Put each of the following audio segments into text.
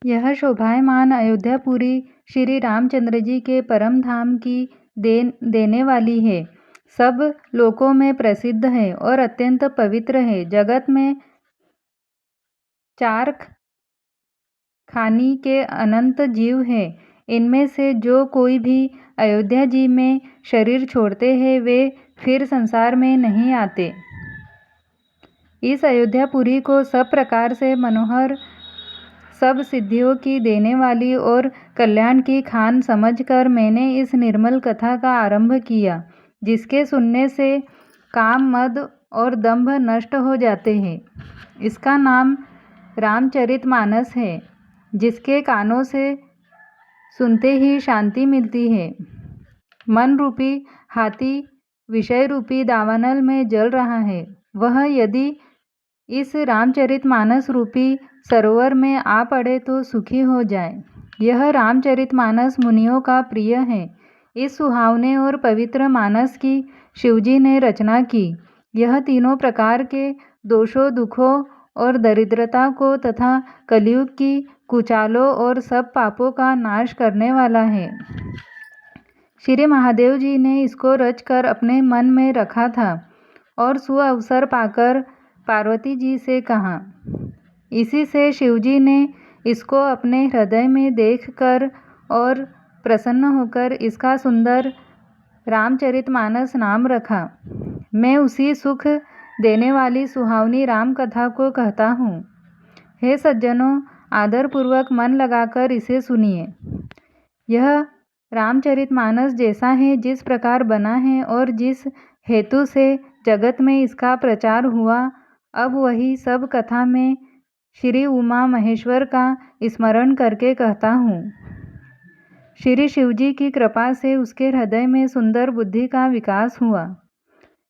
यह शोभायमान अयोध्यापुरी श्री रामचंद्र जी के परम धाम की देने वाली है। सब लोकों में प्रसिद्ध है और अत्यंत पवित्र है। जगत में 4 खानी के अनंत जीव हैं। इनमें से जो कोई भी अयोध्या जी में शरीर छोड़ते हैं वे फिर संसार में नहीं आते। इस अयोध्यापुरी को सब प्रकार से मनोहर, सब सिद्धियों की देने वाली और कल्याण की खान समझकर मैंने इस निर्मल कथा का आरंभ किया, जिसके सुनने से काम, मद और दंभ नष्ट हो जाते हैं। इसका नाम रामचरितमानस है, जिसके कानों से सुनते ही शांति मिलती है। मन रूपी हाथी विषय रूपी दावानल में जल रहा है। वह यदि इस रामचरितमानस रूपी सरोवर में आ पड़े तो सुखी हो जाए। यह रामचरितमानस मुनियों का प्रिय है। इस सुहावने और पवित्र मानस की शिवजी ने रचना की। यह तीनों प्रकार के दोषों, दुखों और दरिद्रता को तथा कलयुग की कुचालों और सब पापों का नाश करने वाला है। श्री महादेव जी ने इसको रचकर अपने मन में रखा था और सुअवसर पाकर पार्वती जी से कहा। इसी से शिवजी ने इसको अपने हृदय में देखकर और प्रसन्न होकर इसका सुंदर रामचरितमानस नाम रखा। मैं उसी सुख देने वाली सुहावनी राम कथा को कहता हूँ। हे सज्जनों, आदरपूर्वक मन लगाकर इसे सुनिए। यह रामचरितमानस जैसा है, जिस प्रकार बना है और जिस हेतु से जगत में इसका प्रचार हुआ, अब वही सब कथा में श्री उमा महेश्वर का स्मरण करके कहता हूँ। श्री शिवजी की कृपा से उसके हृदय में सुंदर बुद्धि का विकास हुआ,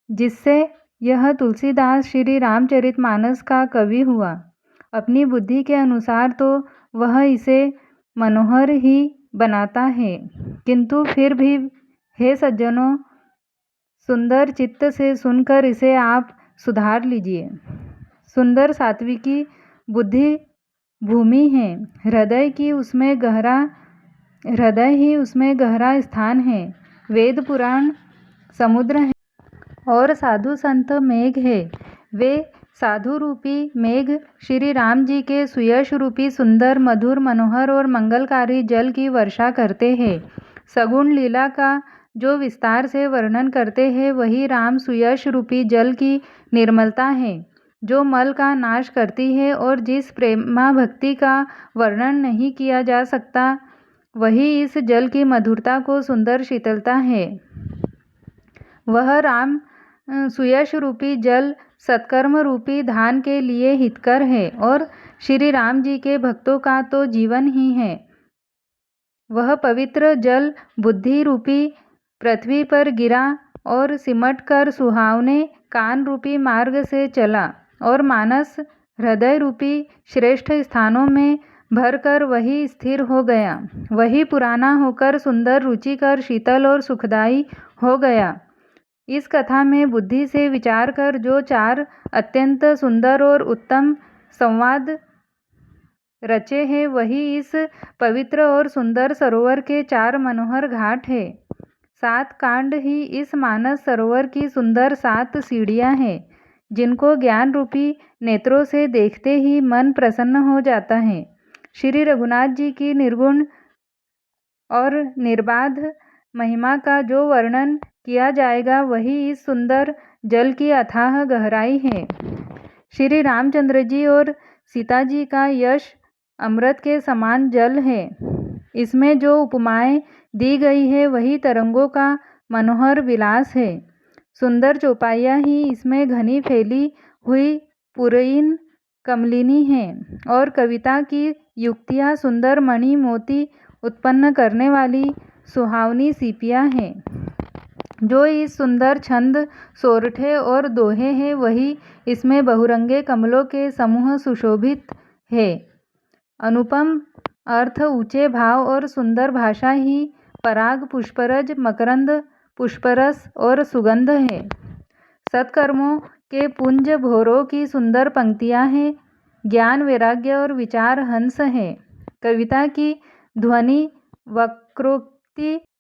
जिससे यह तुलसीदास श्री रामचरितमानस का कवि हुआ। अपनी बुद्धि के अनुसार तो वह इसे मनोहर ही बनाता है, किंतु फिर भी हे सज्जनों, सुंदर चित्त से सुनकर इसे आप सुधार लीजिए। सुंदर सात्विकी बुद्धि भूमि है। हृदय ही उसमें गहरा स्थान है। वेद पुराण समुद्र है और साधु संत मेघ है। वे साधु रूपी मेघ श्री राम जी के सुयश रूपी सुंदर, मधुर, मनोहर और मंगलकारी जल की वर्षा करते हैं। सगुण लीला का जो विस्तार से वर्णन करते हैं, वही राम सुयश रूपी जल की निर्मलता है, जो मल का नाश करती है और जिस प्रेमा भक्ति का वर्णन नहीं किया जा सकता, वही इस जल की मधुरता को सुंदर शीतलता है। वह राम सुयश रूपी जल सत्कर्म रूपी धान के लिए हितकर है और श्री राम जी के भक्तों का तो जीवन ही है। वह पवित्र जल बुद्धि रूपी पृथ्वी पर गिरा और सिमट कर सुहावने कान रूपी मार्ग से चला और मानस हृदय रूपी श्रेष्ठ स्थानों में भरकर वही स्थिर हो गया। वही पुराना होकर सुंदर, रुचिकर, शीतल और सुखदायी हो गया। इस कथा में बुद्धि से विचार कर जो 4 अत्यंत सुंदर और उत्तम संवाद रचे हैं, वही इस पवित्र और सुंदर सरोवर के 4 मनोहर घाट है। 7 कांड ही इस मानस सरोवर की सुंदर 7 सीढ़ियाँ हैं, जिनको ज्ञान रूपी नेत्रों से देखते ही मन प्रसन्न हो जाता है। श्री रघुनाथ जी की निर्गुण और निर्बाध महिमा का जो वर्णन किया जाएगा, वही इस सुंदर जल की अथाह गहराई है। श्री रामचंद्र जी और सीता जी का यश अमृत के समान जल है। इसमें जो उपमाएं दी गई है, वही तरंगों का मनोहर विलास है। सुंदर चौपाइयाँ ही इसमें घनी फैली हुई पुरयिन कमलिनी हैं और कविता की युक्तियाँ सुंदर मणि मोती उत्पन्न करने वाली सुहावनी सीपियाँ हैं। जो इस सुंदर छंद, सोरठे और दोहे हैं, वही इसमें बहुरंगे कमलों के समूह सुशोभित है। अनुपम अर्थ, ऊंचे भाव और सुंदर भाषा ही पराग, पुष्परज, मकरंद, पुष्परस और सुगंध है। सत्कर्मों के पुंज भोरों की सुंदर पंक्तियां हैं। ज्ञान, वैराग्य और विचार हंस है। कविता की ध्वनि वक्रोक्ति